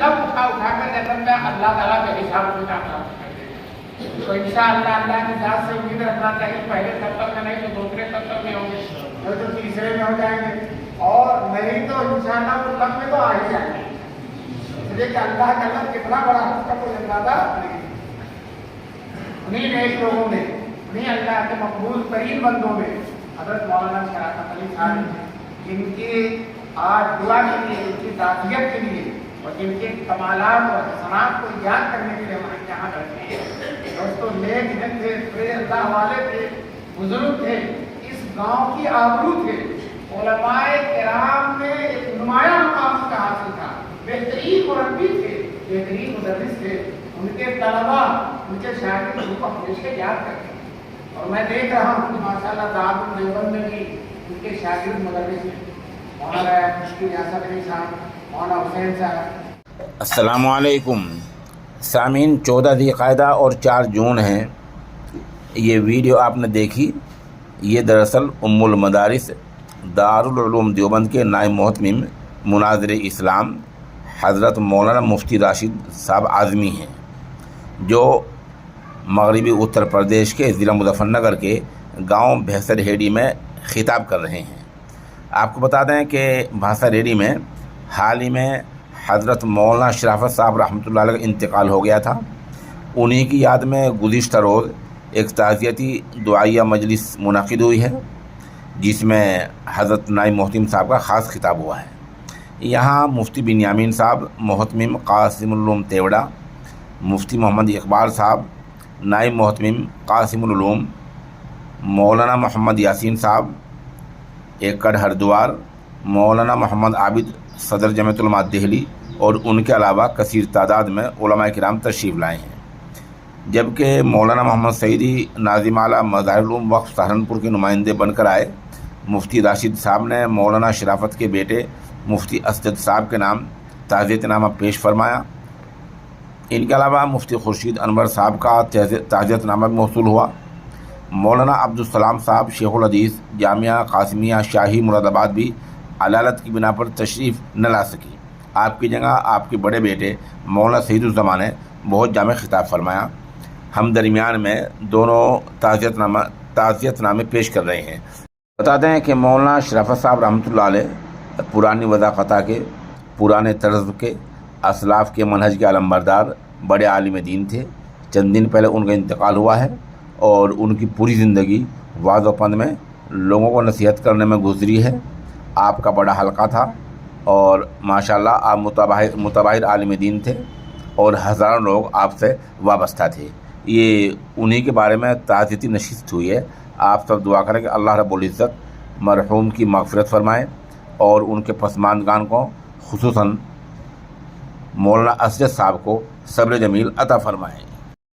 लफ्ज़ उठा कर जन्नत में अल्लाह ताला के हिसाब से दाखिला करेंगे। तो इंशाअल्लाह अल्लाह की ज़ात से उम्मीद रखना चाहिए पहले सत्तर में नहीं तो दूसरे सत्तर में होंगे, नहीं तो तीसरे में हो जाएंगे, और नहीं तो इंशाअल्लाह वो लफ्ज़ में तो आ ही जाएंगे। इसलिए कि अल्लाह का लफ्ज़ कितना बड़ा है उसका कोई अंदाजा नहीं। उन्हीं नेक लोगों में, उन्हीं अल्लाह के मकबूल तरीन बंदों में हज़रत मौलाना शराफत अली साहब, जिनकी आज दुआ के लिए, उनकी ताज़ियत के लिए और जिनके कमालात और हसनात को याद करने के लिए हमारे यहाँ बैठे हैं। दोस्तों, नेक जन थे, बड़े अल्लाह वाले थे, बुजुर्ग थे, इस गांव की आबरू थे, उलमाए किराम में एक नुमाया मुकाम का हासिल था, बेहतरीन मुरब्बी थे, बेहतरीन मुदर्रिस थे। उनके तलबा, उनके शागिर्द उनको हमेशा याद करते हैं। और मैं देख रहा हूँ कि माशाअल्लाह दारुल देवबंद में भी उनके शागिर्द मुदर्रिस हैं, मौलाना मुफ्ती यासर अली साहब, मौलाना हुसैन साहब। अस्सलामु अलैकुम सामीन, 14 ज़िलक़ादा और 4 जून है। ये वीडियो आपने देखी, ये दरअसल उम्मुल मदारिस दारुल उलूम देवबंद के नायब मोहतमिम मुनाज़िर इस्लाम हज़रत मौलाना मुफ्ती राशिद साहब आज़मी हैं, जो मगरबी उत्तर प्रदेश के ज़िला मुज़फ़्फ़रनगर के गांव भैंसर हेड़ी में ख़िताब कर रहे हैं। आपको बता दें कि भैंसर हेड़ी में हाल ही में हज़रत मौलाना शराफत साहब रहमतुल्लाह अलैह का इंतकाल हो गया था। उन्हीं की याद में गुज़िश्ता रोज़ एक ताज़ियती दुआया मजलिस मुनक़िद हुई है, जिसमें हज़रत नायब मोहतमिम साहब का ख़ास खिताब हुआ है। यहाँ मुफ्ती बिन्यामीन साहब, मोहतमिम क़ासिमुल उलूम तेवड़ा, मुफ्ती मोहम्मद इकबाल साहब, नायब मोहतमिम क़ासिमुल उलूम, मौलाना मोहम्मद यासीन साहब एकड़ हरिद्वार, मौलाना मोहम्मद आबिद सदर जमीयत उलमा दिल्ली और उनके अलावा कसीर तादाद में उलमाए किराम तशरीफ़ लाए हैं। जबकि मौलाना मोहम्मद सईदी नाज़िम आला मज़ाहिरुल उलूम वक़्फ़ सहारनपुर के नुमाइंदे बनकर आए। मुफ्ती राशिद साहब ने मौलाना शराफत के बेटे मुफ्ती असद साहब के नाम ताज़ियतनामा पेश फरमाया। इनके अलावा मुफ्ती खुर्शीद अनवर साहब का ताज़ियतनामा भी मौसूल हुआ। मौलाना अब्दुलसलाम साहब शेखुल हदीस जामिया कासिमिया शाही मुरादाबाद भी अलालत की बिना पर तशरीफ़ न ला सकी। आपकी जगह आपके बड़े बेटे मौलाना सईदुज़्ज़मान ने बहुत जामे खिताब फरमाया। हम दरमियान में दोनों ताज़ियतनामे पेश कर रहे हैं। बता दें कि मौलाना शराफत साहब रहमतुल्लाह अलैह पुरानी वज़ाक़ता के, पुराने तर्ज़ के, असलाफ़ के मनहज के अलमबरदार बड़े आलिम दीन थे। चंद दिन पहले उनका इंतकाल हुआ है और उनकी पूरी ज़िंदगी वाज़-ओ-पन्द में लोगों को नसीहत करने में गुजरी है। आपका बड़ा हल्का था और माशाअल्लाह आप मुतबाहिर आलिम दीन थे और हज़ारों लोग आपसे वाबस्ता थे। ये उन्हीं के बारे में ताज़ियती नशिस्त हुई है। आप सब दुआ करें कि अल्लाह रब्बुल इज़्ज़त मरहूम की मग़फ़िरत फ़रमाए और उनके पसमानदगान को, खुसूसन मौलाना असद साहब को सब्र जमील अता फ़रमाए।